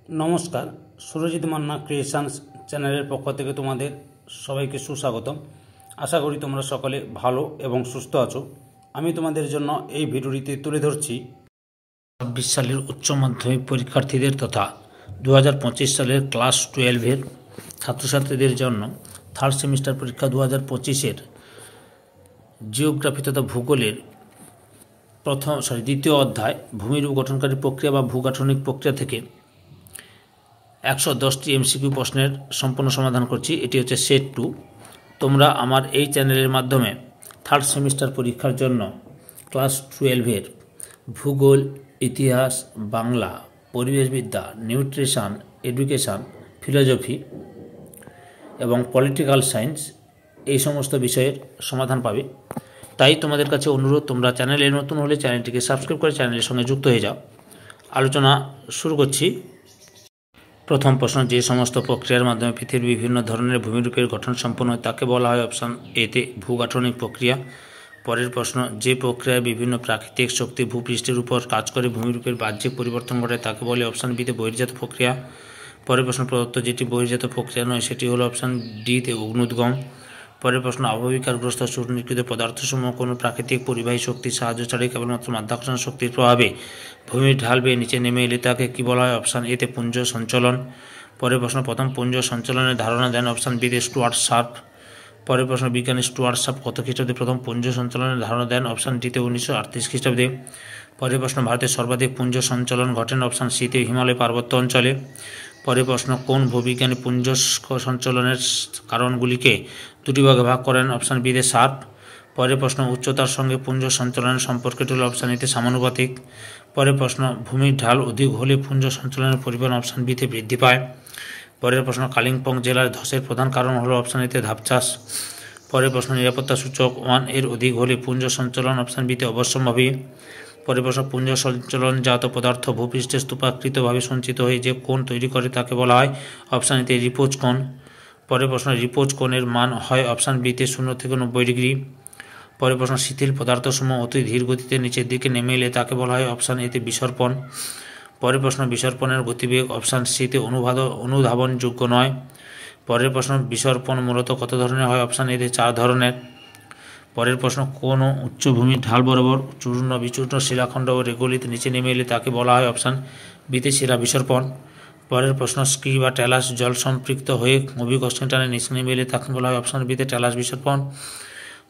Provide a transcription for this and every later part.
নমস্কার, সুরজিৎ মান্না ক্রিয়েশনস চ্যানেলের পক্ষ থেকে তোমাদের সবাইকে সুস্বাগতম। আশা করি তোমরা সকলে ভালো এবং সুস্থ আছো। আমি তোমাদের জন্য এই ভিডিওটিতে তুলে ধরছি 2026 সালের উচ্চ মাধ্যমিক পরীক্ষার্থীদের তথা 2025 সালের ক্লাস 12-এর ছাত্রছাত্রীদের জন্য থার্ড সেমিস্টার পরীক্ষা 2025-এর জিওগ্রাফি তথা ভূগোলের দ্বিতীয় অধ্যায় ভূমিরূপ গঠনকারী প্রক্রিয়া বা ভূগাঠনিক প্রক্রিয়া থেকে 110টি এমসিকিউ প্রশ্নের সম্পূর্ণ সমাধান করছি। এটি হচ্ছে সেট 2। তোমরা আমার এই চ্যানেলের মাধ্যমে থার্ড সেমিস্টার পরীক্ষার জন্য ক্লাস 12-এর ভূগোল, ইতিহাস, বাংলা, পরিবেশবিদ্যা, নিউট্রিশন, এডুকেশান, ফিলোসফি এবং পলিটিক্যাল সায়েন্স এই সমস্ত বিষয়ের সমাধান পাবে। তাই তোমাদের কাছে অনুরোধ, তোমরা চ্যানেলে নতুন হলে চ্যানেলটিকে সাবস্ক্রাইব করে চ্যানেলের সঙ্গে যুক্ত হয়ে যাও। আলোচনা শুরু করছি। প্রথম প্রশ্ন, যে সমস্ত প্রক্রিয়ার মাধ্যমে পৃথিবীর বিভিন্ন ধরনের ভূমিরূপের গঠন সম্পন্ন হয় তাকে বলা হয় অপশান এতে ভূগাঠনিক প্রক্রিয়া। পরের প্রশ্ন, যে প্রক্রিয়ায় বিভিন্ন প্রাকৃতিক শক্তি ভূপৃষ্ঠের উপর কাজ করে ভূমিরূপের বাহ্যিক পরিবর্তন ঘটে তাকে বলে অপশান বিতে বহির্জাত প্রক্রিয়া। পরের প্রশ্ন, প্রদত্ত যেটি বহির্জাত প্রক্রিয়া নয় সেটি হলো অপশান ডিতে অগ্নুদ্গম। পরের প্রশ্ন, আবহবিকারগ্রস্ত সুনির্কৃত পদার্থসমূহ কোনো প্রাকৃতিক পরিবাহী শক্তির সাহায্য ছাড়াই কেবলমাত্র মাধ্যাকর্ষণ শক্তির প্রভাবে ভূমির ঢাল বেয়ে নিচে নেমে এলে তাকে কী বলা হয়? অপশান এতে পুঞ্জ সঞ্চলন। পরের প্রশ্ন, প্রথম পুঞ্জ সঞ্চলনের ধারণা দেন অপশান বিতে স্টুয়ার্ট শার্প। পরের প্রশ্ন, বিজ্ঞানী স্টুয়ার্ট শার্প কত খ্রিস্টাব্দে প্রথম পুঞ্জ সঞ্চলনের ধারণা দেন? অপশান ডিতে 1938 খ্রিস্টাব্দে। পরের প্রশ্ন, ভারতের সর্বাধিক পুঞ্জ সঞ্চলন ঘটেন? অপশান সিতে হিমালয় পার্বত্য অঞ্চলে। পরের প্রশ্ন, কোন ভূবিজ্ঞানী পুঞ্জ সঞ্চলনের কারণগুলিকে দুটি ভাগে ভাগ করেন? অপশান বিতে শার্প। পরের প্রশ্ন, উচ্চতার সঙ্গে পুঞ্জ সঞ্চলনের সম্পর্কটি হল অপশান এতে সমানুপাতিক। পরের প্রশ্ন, ভূমির ঢাল অধিক হলে পুঞ্জ সঞ্চলনের পরিমাণ অপশান বিতে বৃদ্ধি পায়। পরের প্রশ্ন, কালিম্পং জেলার ধসের প্রধান কারণ হল অপশান এতে ধাপ চাষ। পরের প্রশ্ন, নিরাপত্তা সূচক 1 এর অধিক হলে পুঞ্জ সঞ্চলন অপশান বিতে অবশ্যম্ভাবী। পরের প্রশ্ন, পুঞ্জ সঞ্চলনজাত পদার্থ ভূপৃষ্ঠে স্তূপাকৃতভাবে সঞ্চিত হয়ে যে কোণ তৈরি করে তাকে বলা হয়? অপশান এতে রিপোজ কোণ। পরের প্রশ্ন, রিপোজ কোণের মান হয় অপশান বিতে 0 থেকে 90 ডিগ্রি। পরের প্রশ্ন, শিথিল পদার্থসমূহ অতি ধীর গতিতে নিচের দিকে নেমে এলে তাকে বলা হয়? অপশান এতে বিসর্পণ। পরের প্রশ্ন, বিসর্পণের গতিবেগ অপশান সিতে অনুধাবনযোগ্য নয়। পরের প্রশ্ন, বিসর্পণ মূলত কত ধরনের হয়? অপশান এতে 4 ধরনের। পরের প্রশ্ন, কোন উচ্চভূমির ঢাল বরাবর চূর্ণ বিচূর্ণ শিলাখণ্ড ও রেগলিত নিচে নেমে এলে তাকে বলা হয়? অপশান বিতে শিলা বিসর্পণ। পরের প্রশ্ন, স্কি বা ট্যালাস জল সম্পৃক্ত হয়ে অভিকর্ষণ টানে নিচে নেমে এলে তাকে বলা হয়? অপশান বিতে ট্যালাস বিসর্পণ।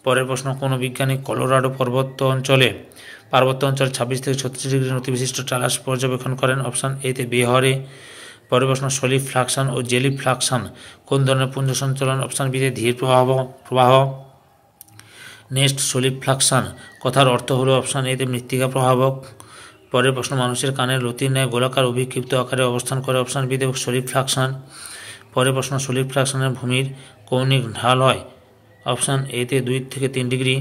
পরের প্রশ্ন, কোন বিজ্ঞানী কলোরাডো পার্বত্য অঞ্চলে 26 থেকে 36 ডিগ্রি নতিবিশিষ্ট ট্যালাস পর্যবেক্ষণ করেন? অপশান এতে বেহরে। পরের প্রশ্ন, সলিড ফ্লাকশন ও জেলি ফ্লাকশন কোন ধরনের পুঞ্জ সঞ্চলন? অপশান বিতে ধীর প্রবাহ। নেক্সট, সলিড ফ্লাকশন কথার অর্থ হলো অপশান এতে মৃত্তিকা প্রভাবক। পরের প্রশ্ন, মানুষের কানের লতির ন্যায় গোলাকার অভিক্ষিপ্ত আকারে অবস্থান করে অপশান বিতে সলিড ফ্লাকশন। পরের প্রশ্ন, সলিড ফ্লাকশনের ভূমির কৌণিক ঢাল হয়? অপশান এতে 2 থেকে 3 ডিগ্রি।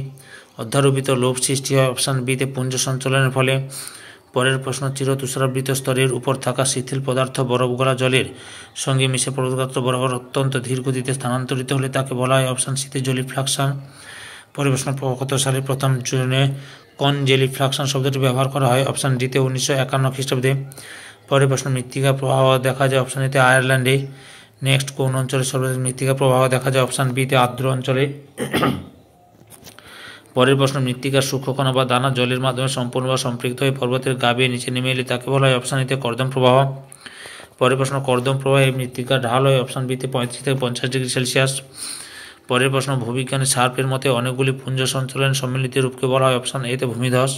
অধ্যারোপিত লোভ সৃষ্টি হয় অপশান বিতে পুঞ্জ সঞ্চলনের ফলে। পরের প্রশ্ন, চিরতুষারাবৃত স্তরের উপর থাকা শিথিল পদার্থ বরফ গলা জলের সঙ্গে মিশে পর্বতগাত্র বরাবর অত্যন্ত ধীর গতিতে স্থানান্তরিত হলে তাকে বলা হয়? অপশান সিতে জেলি ফ্লাকশন। পরের প্রশ্ন, কত সালে প্রথম চূর্ণে কন জেলি ফ্লাকশন শব্দটি ব্যবহার করা হয়? অপশান ডিতে 1951 খ্রিস্টাব্দে। পরের প্রশ্ন, মৃত্তিকা প্রবাহ দেখা যায় অপশান এতে আয়ারল্যান্ডে। নেক্সট, কোন অঞ্চলে সর্বাধিক মৃত্তিকা প্রবাহ দেখা যায়? অপশান বিতে আর্দ্র অঞ্চলে। পরের প্রশ্ন, মৃত্তিকার সূক্ষ্মকণা বা দানা জলের মাধ্যমে সম্পূর্ণ বা সম্পৃক্ত হয়ে পর্বতের গা বেয়ে নিচে নেমে এলে তাকে বলা হয়? অপশান এতে কর্দম প্রবাহ। পরের প্রশ্ন, কর্দম প্রবাহে মৃত্তিকার ঢাল হয়? অপশান বিতে 35 থেকে 50 ডিগ্রি সেলসিয়াস। পরের প্রশ্ন, ভূবিজ্ঞানী শার্পের মতে অনেকগুলি পুঞ্জ সঞ্চলন সম্মিলিত রূপকে বলা হয়? অপশান এতে ভূমিধস।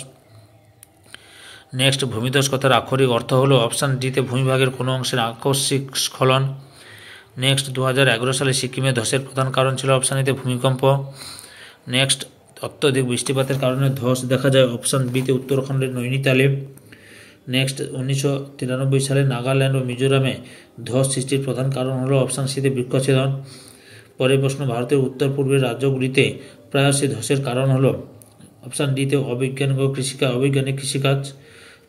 নেক্সট, ভূমিধস কথার আক্ষরিক অর্থ হলো অপশান ডিতে ভূমিভাগের কোনো অংশের আকস্মিক স্খলন। নেক্সট, 2011 সালে সিকিমে ধসের প্রধান কারণ ছিল অপশান এতে ভূমিকম্প। নেক্সট, অত্যধিক বৃষ্টিপাতের কারণে ধস দেখা যায় অপশান বিতে উত্তরাখণ্ডের নৈনিতালে। নেক্সট, 1993 সালে নাগাল্যান্ড ও মিজোরামে ধস সৃষ্টির প্রধান কারণ হলো অপশান সিতে বৃক্ষছেদন। পরের প্রশ্ন, ভারতের উত্তর পূর্বের রাজ্যগুলিতে প্রায়শই ধসের কারণ হলো অপশান ডিতে অবৈজ্ঞানিক কৃষিকাজ।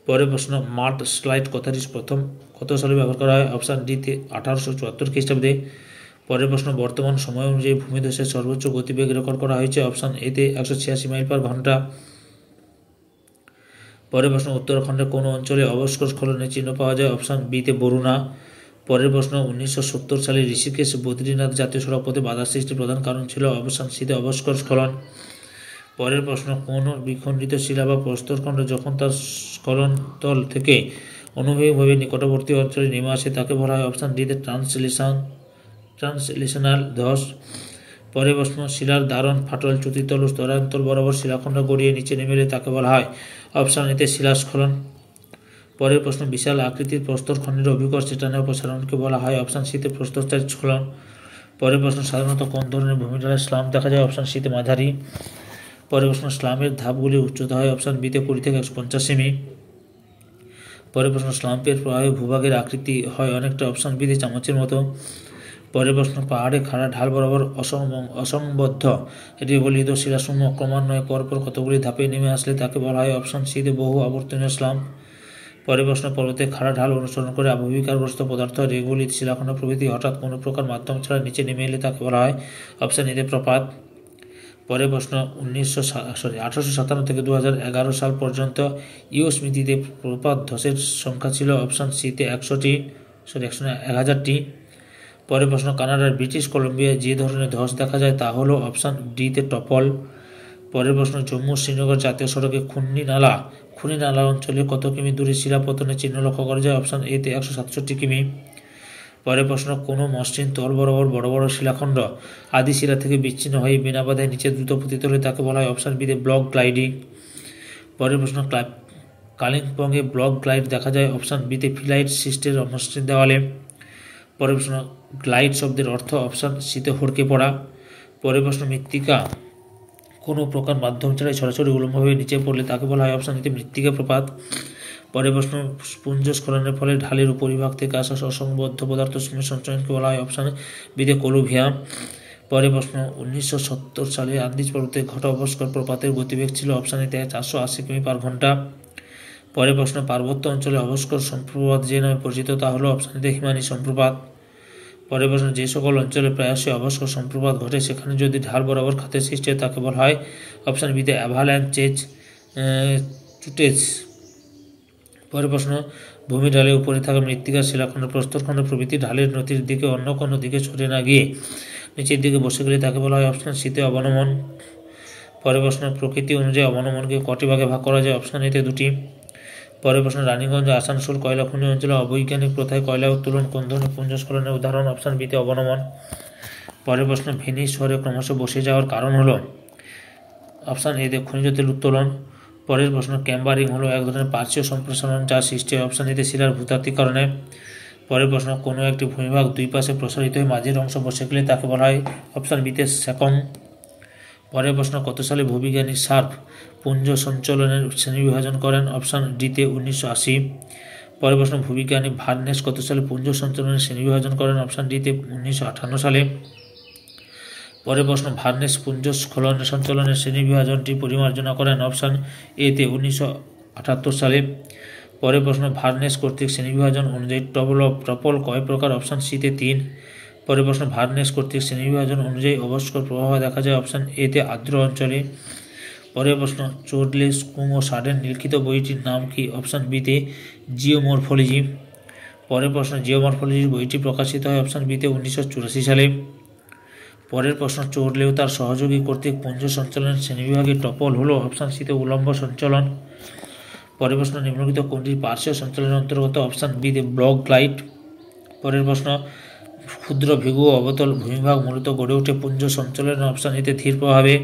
পরের প্রশ্ন, মাড স্লাইড কথাটি প্রথম কত সালে ব্যবহার করা হয়? অপশান ডিতে 1874 খ্রিস্টাব্দে। পরের প্রশ্ন, বর্তমান সময় অনুযায়ী ভূমিধসের সর্বোচ্চ গতিবেগ রেকর্ড করা হয়েছে? অপশান এতে 186 মাইল পার ঘন্টা। পরের প্রশ্ন উত্তরাখণ্ডের কোন অঞ্চলে অবস্কর স্খলনের চিহ্ন পাওয়া যায়? অপশান বিতে বরুণা। পরের প্রশ্ন 1970 সালে ঋষিকেশ বদ্রীনাথ জাতীয় সড়ক পথে বাধা সৃষ্টির প্রধান কারণ ছিল? অপশান সিতে অবস্কর স্খলন। পরের প্রশ্ন কোন বিখণ্ডিত শিলা বা প্রস্তরখণ্ড যখন তার স্খলনতল থেকে অনুভূমিকভাবে নিকটবর্তী অঞ্চলে নেমে আসে তাকে বলা হয়? অপশান ডিতে ট্রান্সলেশনাল ধস। পরের প্রশ্ন শিলার দারণ ফাটল চ্যুতিতল ও স্তরান্তর বরাবর শিলাখণ্ড গড়িয়ে নিচে নেমে এলে তাকে বলা হয়? অপশান এতে শিলাস্খলন। পরের প্রশ্ন বিশাল আকৃতির প্রস্তরখণ্ডের অভিকর চেটানো অপসারণকে বলা হয়? অপশান সিতে প্রস্তরচারী স্খলন। পরের প্রশ্ন সাধারণত কোন ধরনের ভূমিঢালের স্লাম দেখা যায়? অপশান সিতে মাঝারি। পরের প্রশ্ন স্লামের ধাপগুলির উচ্চতা হয়? অপশান বিতে 20 থেকে 150 সেমি। পরের প্রশ্ন স্লাম্পের প্রবাহে ভূভাগের আকৃতি হয় অনেকটা? অপশান বিতে চামচের মতো। পরের প্রশ্ন পাহাড়ে খাড়া ঢাল বরাবর অসংবদ্ধ এটি গলিত শিলাসমূহ ক্রমান্বয়ে পরপর কতগুলি ধাপে নেমে আসলে তাকে বলা হয়? অপশান সিতে বহু আবর্তনীয় স্লাম্প। পরের প্রশ্ন পর্বতে খাড়া ঢাল অনুসরণ করে আবহবিকারগ্রস্ত পদার্থ রেগুলিত শিলাখণ্ড প্রভৃতি হঠাৎ কোনো প্রকার মাধ্যম ছাড়া নিচে নেমে এলে তাকে বলা হয়? অপশান এতে প্রপাত। পরের প্রশ্ন 1857 থেকে 2011 সাল পর্যন্ত ইউস্মিতিতে প্রপাত ধসের সংখ্যা ছিল? অপশান সিতে 1000টি। পরের প্রশ্ন কানাডার ব্রিটিশ কলম্বিয়ায় যে ধরনের ধস দেখা যায় তা হলো? অপশান ডিতে টপল। পরের প্রশ্ন জম্মু শ্রীনগর জাতীয় সড়কে খুনি নালা অঞ্চলে কত কিমি দূরে শিলাপতনের চিহ্ন লক্ষ্য করা যায়? অপশান এতে 167 কিমি। পরের প্রশ্ন কোনো মসৃণ তল বরাবর বড় বড় শিলাখণ্ড আদি শিলা থেকে বিচ্ছিন্ন হয়ে বিনা বাধায় নিচে দ্রুত পতিত হলে তাকে বলা হয়? অপশান বিতে ব্লক গ্লাইডিং। পরের প্রশ্ন কালিম্পংয়ে ব্লক গ্লাইড দেখা যায়? অপশান বিতে ফিলাইট সিস্টের মসৃণ দেওয়ালে। পরের প্রশ্ন গ্লাইড শব্দের অর্থ? অপশান সিতে হড়কে পড়া। পরের প্রশ্ন মৃত্তিকা কোনো প্রকার মাধ্যম ছাড়াই সরাসরি উলম্বভাবে নিচে পড়লে তাকে বলা হয়? অপশান এতে মৃত্তিকা প্রপাত। পরের প্রশ্ন পুঞ্জ স্খলনের ফলে ঢালের উপরিভাগ থেকে আসা অসংবদ্ধ পদার্থ সঞ্চয়নকে বলা হয়? অপশান বিতে কলুভিয়াম। পরের প্রশ্ন 1970 সালে আন্দিজ পর্বতে ঘটা অবস্কর প্রপাতের গতিবেগ ছিল? অপশান এতে 480 কিমি পার ঘন্টা। পরের প্রশ্ন পার্বত্য অঞ্চলে অবস্কর সম্প্রপাত যে নামে পরিচিত তা হলো? অপশান এতে হিমানি সম্প্রপাত। পরের প্রশ্ন যে সকল অঞ্চলে প্রায়শই অবস্কর সম্প্রপাত ঘটে সেখানে যদি ঢাল বরাবর খাতের সৃষ্টি হয় তাকে বলা হয়? অপশান বিতে অ্যাভালাঞ্চেজ চুটেজ। পরের প্রশ্ন ভূমি ঢালের উপরে থাকা মৃত্তিকা শিলাখণ্ড প্রস্তরখণ্ড প্রভৃতি ঢালের নতির দিকে অন্য কোনো দিকে সরে না গিয়ে নিচের দিকে বসে গেলে তাকে বলা হয়? অপশান সিতে অবনমন। পরের প্রশ্ন প্রকৃতি অনুযায়ী অবনমনকে কটি ভাগে ভাগ করা যায়? অপশান এতে 2টি। পরের প্রশ্ন রানীগঞ্জ আসানসোল কয়লা খনি অঞ্চলে অবৈজ্ঞানিক প্রথায় কয়লা উত্তোলন কোন ধরনের পুঞ্জ স্খলনের উদাহরণ? অপশান বিতে অবনমন। পরের প্রশ্ন ভেনিস শহরে ক্রমশ বসে যাওয়ার কারণ হলো? অপশান এতে খনিজ তেল উত্তোলন। পরের প্রশ্ন ক্যাম্বারিং হলো এক ধরনের পার্শ্বীয় সম্প্রসারণ যা সৃষ্টি হয়? অপশান এতে শিলার ভূতাত্ত্বিকরণে। পরের প্রশ্ন কোনো একটি ভূমিভাগ দুই পাশে প্রসারিত হয়ে মাঝের অংশ বসে গেলে তাকে বলা হয়? অপশান বিতে স্যাকং। পরের প্রশ্ন কত সালে ভূবিজ্ঞানী শার্প পুঞ্জ সঞ্চালনের শ্রেণীবিভাজন করেন? অপশান ডিতে 1980। পরের প্রশ্ন ভূবিজ্ঞানী ভার্নেস কত সালে পুঞ্জ সঞ্চালনের শ্রেণীবিভাজন করেন? অপশান ডিতে 1958 সালে। পরের প্রশ্ন ভার্নেস পুঞ্জ স্খলনের সঞ্চালনের শ্রেণীবিভাজনটি পরিমার্জনা করেন? অপশান এতে 1978 সালে। পরের প্রশ্ন ভার্নেস কর্তৃক শ্রেণীবিভাজন অনুযায়ী টপল কয় প্রকার? অপশান সিতে 3। পরের প্রশ্ন ভার্নেস কর্তৃক শ্রেণীবিভাজন অনুযায়ী অবস্কর প্রবাহ দেখা যায়? অপশান এতে আর্দ্র অঞ্চলে। পরের প্রশ্ন চোডলে স্কুম ও সাডেন লিখিত বইটির নাম কি? অপশান বিতে জিওমরফোলজি। পরের প্রশ্ন জিওমরফোলজির বইটি প্রকাশিত হয়? অপশান বিতে 1984 সালে। পরের প্রশ্ন চোডলে ও তার সহযোগী কর্তৃক পুঞ্জ সঞ্চালনের শ্রেণীবিভাগের টপল হলো? অপশান সিতে উলম্ব সঞ্চালন। পরের প্রশ্ন নিম্নলিখিত কোনটির পার্শ্বীয় সঞ্চালনের অন্তর্গত? অপশান বিতে ব্লক গ্লাইড। পরের প্রশ্ন ক্ষুদ্র ভৃগু অবতল ভূমিভাগ মূলত গড়ে ওঠে পুঞ্জ সঞ্চালনের? অপশান এতে ধীর প্রভাবে।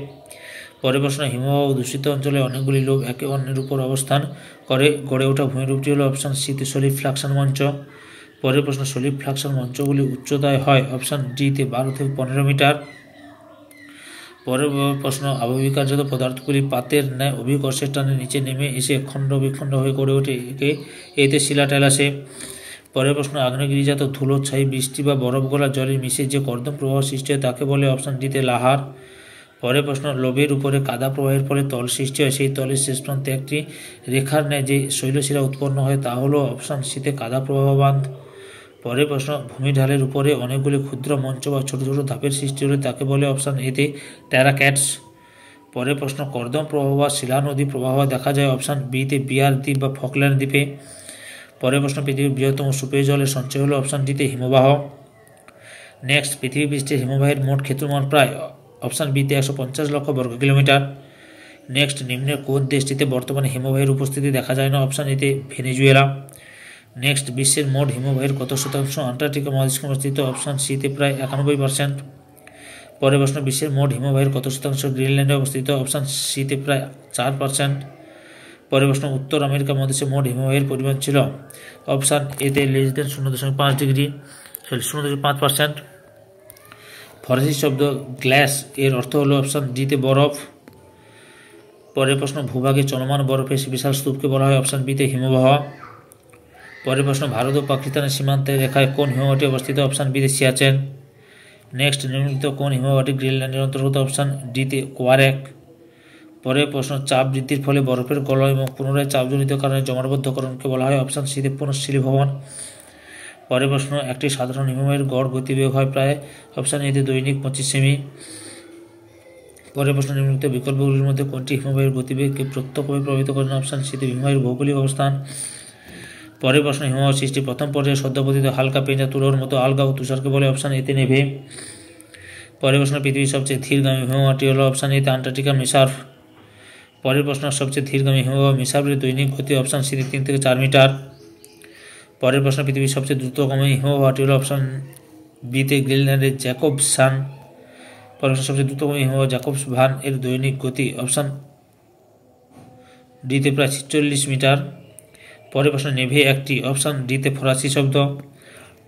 পরের প্রশ্ন হিমবাহ দূষিত অঞ্চলে অনেকগুলি লোক একে অন্যের উপর অবস্থান করে গড়ে ওঠা ভূমিরূপটি হলো? অপশান সিতে সলিড ফ্লাকশন মঞ্চ। পরের প্রশ্ন সলিড ফ্লাকশন মঞ্চগুলি উচ্চতায় হয়? অপশান ডিতে 12 থেকে 15 মিটার। পরের প্রশ্ন আবহবিকারজাত পদার্থগুলি পাতের ন্যায় অভিকর্ষের টানে নিচে নেমে এসে খণ্ড বিখণ্ড হয়ে গড়ে ওঠে এতে শিলা টেলাসে। পরের প্রশ্ন আগ্নেয়গিরিজাত ধুলোচ্ছায়ী বৃষ্টি বা বরফ গলা জলে মিশে যে কর্দম প্রবাহ সৃষ্টি হয় তাকে বলে? অপশান ডিতে লাহার। পরের প্রশ্ন লোবের উপরে কাদা প্রবাহের ফলে তল সৃষ্টি হয় সেই তলের শেষ প্রান্তে একটি রেখার ন্যায় যে শৈলশিলা উৎপন্ন হয় তা হলো? অপশান সিতে কাদা প্রবাহ বাঁধ। পরের প্রশ্ন ভূমি ঢালের উপরে অনেকগুলি ক্ষুদ্র মঞ্চ বা ছোট ছোট ধাপের সৃষ্টি হলে তাকে বলে? অপশান এতে টেরাক্যাটস। পরের প্রশ্ন, কর্দম প্রবাহ বা শিলা নদী প্রবাহ দেখা যায় অপশান বিতে বিয়ার দ্বীপ বা ফকল্যান্ড দ্বীপে। পরের প্রশ্ন, পৃথিবীর বৃহত্তম সুপেয় জলের সঞ্চয় হলো অপশান ডিতে হিমবাহ। নেক্সট, পৃথিবী পৃষ্ঠের হিমবাহের মোট ক্ষেত্রফল প্রায় অপশান বিতে 150 লক্ষ বর্গ কিলোমিটার। নেক্সট, নিম্নের কোন দেশটিতে বর্তমানে হিমবাহের উপস্থিতি দেখা যায় না? অপশান এতে ভেনেজুয়েলা। নেক্সট, বিশ্বের মোট হিমবাহের কত শতাংশ আন্টার্কটিকা মহাদেশে অবস্থিত? অপশান সিতে প্রায় 91%। পরের প্রশ্ন, বিশ্বের মোট হিমবাহের কত শতাংশ গ্রিনল্যান্ডে অবস্থিত? অপশান সিতে প্রায় 4%। পরের প্রশ্ন, উত্তর আমেরিকা মহাদেশে মোট হিমবাহের পরিমাণ ছিল? অপশান এতে <0.5 ডিগ্রি 0.5%। ফরাসি শব্দ গ্ল্যাস এর অর্থ হলো অপশান ডিতে বরফ। পরের প্রশ্ন, ভূভাগে চলমান বরফের বিশাল স্তূপকে বলা হয়? অপশান বিতে হিমবাহ। পরের প্রশ্ন, ভারত ও পাকিস্তানের সীমান্তের রেখায় কোন হিমবাহটি অবস্থিত? অপশান বিতে সিয়াচেন। নেক্সট, নিম্নলিখিত কোন হিমবাহটি গ্রিনল্যান্ডের অন্তর্গত? অপশান ডিতে কোয়ারেক। পরের প্রশ্ন, চাপ বৃদ্ধির ফলে বরফের গলন এবং পুনরায় চাপজনিত কারণে জমাটবদ্ধকরণকে বলা হয়? অপশান সিতে পুনঃশীলীভবন। পরের প্রশ্ন, একটি সাধারণ হিমবাহের গড় গতিবেগ হয় প্রায়? অপশান এতে দৈনিক 25 সেমি। পরের প্রশ্ন, নিম্নলিখিত বিকল্পগুলির মধ্যে কোনটি হিমবাহের গতিবেগকে প্রত্যক্ষভাবে প্রভাবিত করে না? অপশান সিতে হিমবাহের ভৌগোলিক অবস্থান। পরের প্রশ্ন, হিমবাহ সৃষ্টির প্রথম পর্যায়ে সদ্যপতিত হালকা পেঁজা তুলোর মতো আলগা ও তুষারকে বলে? অপশান এতে নেভে। পরের প্রশ্ন, পৃথিবীর সবচেয়ে ধীরগামী হিমবাহটি হল? অপশান এতে আন্টার্কটিকা মিসার্ভ। পরের প্রশ্ন, সবচেয়ে ধীরগামী হিমবাহ মিসার্ভের দৈনিক গতি? অপশান সিতে 3 থেকে 4 মিটার। পরের প্রশ্ন, পৃথিবীর সবচেয়ে দ্রুতগামী হিমবাহটি হল? অপশান বিতে গ্রিনল্যান্ডের জ্যাকবসান। পরের প্রশ্ন, সবচেয়ে দ্রুতগামী হিমবাহ জ্যাকবসভান এর দৈনিক গতি? অপশান ডিতে প্রায় 40 মিটার। পরের প্রশ্ন, নেভে একটি? অপশান ডিতে ফরাসি শব্দ।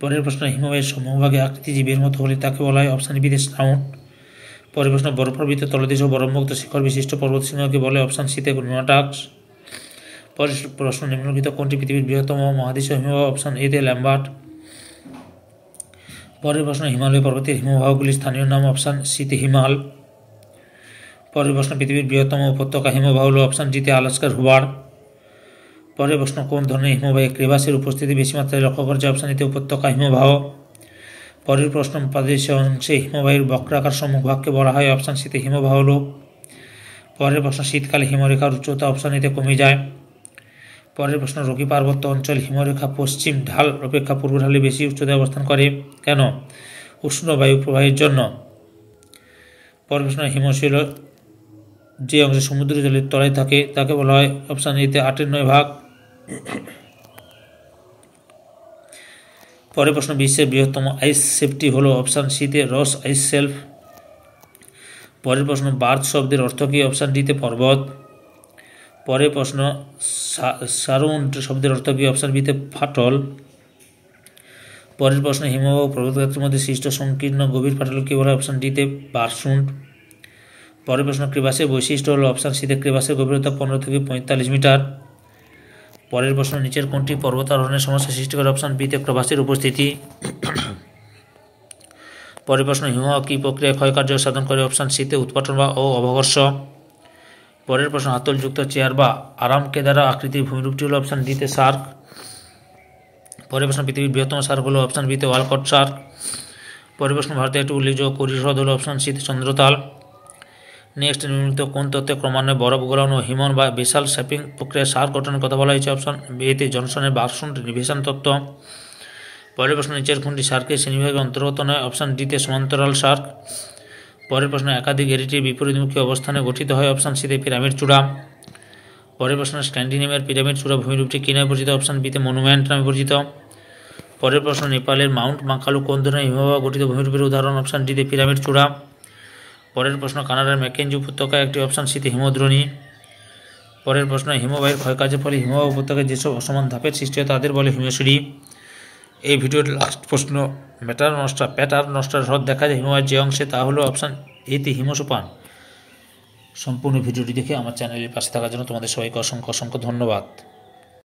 পরের প্রশ্ন, হিমবাহের সম্মুখভাগে আকৃতি জীবের মতো হলে তাকে বলা হয়? অপশান বিতে স্নাউট। পরের প্রশ্ন, বরফাবৃত তলদেশ ও বরফমুক্ত শিখর বিশিষ্ট পর্বতশৃঙ্গকে বলে? অপশান সিতে নোটাক্স। পরের প্রশ্ন, নিম্নলিখিত কোনটি পৃথিবীর বৃহত্তম মহাদেশীয় হিমবাহ? অপশান এতে ল্যাম্বার্ট। পরের প্রশ্ন, হিমালয় পর্বতের হিমবাহগুলির স্থানীয় নাম? অপশান সিতে হিমাল। পরের প্রশ্ন, পৃথিবীর বৃহত্তম উপত্যকা হিমবাহ হল? অপশান ডিতে আলাস্কার হুবার। পরের প্রশ্ন, কোন ধরনের হিমবাহে ক্রেভাসের উপস্থিতি বেশি মাত্রায় লক্ষ্য করা যায়? অপশান এতে উপত্যকা হিমবাহ। পরের প্রশ্ন, পাদদেশীয় অংশে হিমবাহের বক্রাকার সম্মুখভাগকে বলা হয়? অপশান সিতে হিমবাহ লোক। পরের প্রশ্ন, শীতকালে হিমরেখার উচ্চতা? অপশান এতে কমে যায়। পরের প্রশ্ন, রকি পার্বত্য অঞ্চল হিমরেখা পশ্চিম ঢাল অপেক্ষা পূর্ব ঢালে বেশি উচ্চতায় অবস্থান করে কেন? উষ্ণ বায়ু প্রবাহের জন্য। পরের প্রশ্ন, হিমশৈল যে অংশে সমুদ্র জলের তলায় থাকে তাকে বলা হয়? অপশান এতে 8/9 ভাগ। পরের প্রশ্ন, বিশ্বের বৃহত্তম আইস শেপটি হল? অপশান সিতে রস আইস শেলফ। পরের প্রশ্ন, বার্থ শব্দের অর্থ কী? অপশান ডিতে পর্বত। পরের প্রশ্ন, সারুন্ড শব্দের অর্থ কী? অপশান বিতে ফাটল। পরের প্রশ্ন, হিমবাহ পর্বতগাত্রের মধ্যে সৃষ্ট সংকীর্ণ গভীর ফাটলকে বলা হয়? অপশান ডিতে বারশুন্ড। পরের প্রশ্ন, ক্রেভাসের বৈশিষ্ট্য হল? অপশান সিতে ক্রেভাসের গভীরতা 15 থেকে 45 মিটার। পরের প্রশ্ন, নিচের কোনটি পর্বতারোহণের সমস্যা সৃষ্টি করে? অপশান বিতে ক্রেভাসের উপস্থিতি। পরের প্রশ্ন, হিমবাহ কী প্রক্রিয়ায় ক্ষয়কার্য সাধন করে? অপশান সিতে উৎপাটন বা অবঘর্ষ। পরের প্রশ্ন, হাতলযুক্ত চেয়ার বা আরামকেদারা আকৃতির ভূমিরূপটি হল? অপশান ডিতে শার্ক। পরের প্রশ্ন, পৃথিবীর বৃহত্তম শার্ক হল? অপশান বিতে ওয়ালকট শার্ক। পরের প্রশ্ন, ভারতের একটি উল্লেখযোগ্য কুড়ি হ্রদ হল? অপশান সিতে চন্দ্রতাল। নেক্সট, নিম্নলিখিত কোন তত্ত্বে ক্রমান্বয়ে বরফ গলানো ও হিমন বা বেসাল শ্যাপিং প্রক্রিয়ায় শার্ক গঠনের কথা বলা হয়েছে? অপশান এতে জনসনের বারশুন্ড নিভেশন তত্ত্ব। পরের প্রশ্ন, নিচের কোনটি শার্কের শ্রেণীবিভাগের অন্তর্গত নয়? অপশান ডিতে সমান্তরাল শার্ক। পরের প্রশ্ন, একাধিক এরিটির বিপরীতমুখী অবস্থানে গঠিত হয়? অপশান সিতে পিরামিড চূড়া। পরের প্রশ্ন, স্ক্যান্ডিনেভিয়ার পিরামিড চূড়া ভূমিরূপটি কী নামে পরিচিত? অপশান বিতে মনুমেন্ট নামে পরিচিত। পরের প্রশ্ন, নেপালের মাউন্ট মাকালু কোন ধরনের হিমবাহ গঠিত ভূমিরূপের উদাহরণ? অপশান ডিতে পিরামিড চূড়া। পরের প্রশ্ন, কানাডার ম্যাকেঞ্জি উপত্যকায় একটি? অপশান সিতে হিমদ্রোণী। পরের প্রশ্ন, হিমবাহের ক্ষয়কার্যের ফলে হিমবাহ উপত্যকায় যেসব অসমান ধাপের সৃষ্টি হয় তাদের বলে হিমশিরি। এই ভিডিওর লাস্ট প্রশ্ন, প্যাটারনস্টার হ্রদ দেখা যায় হিমবাহের যে অংশে তা হলো? অপশান এতে হিমসোপান। সম্পূর্ণ ভিডিওটি দেখে আমার চ্যানেলের পাশে থাকার জন্য তোমাদের সবাইকে অসংখ্য অসংখ্য ধন্যবাদ।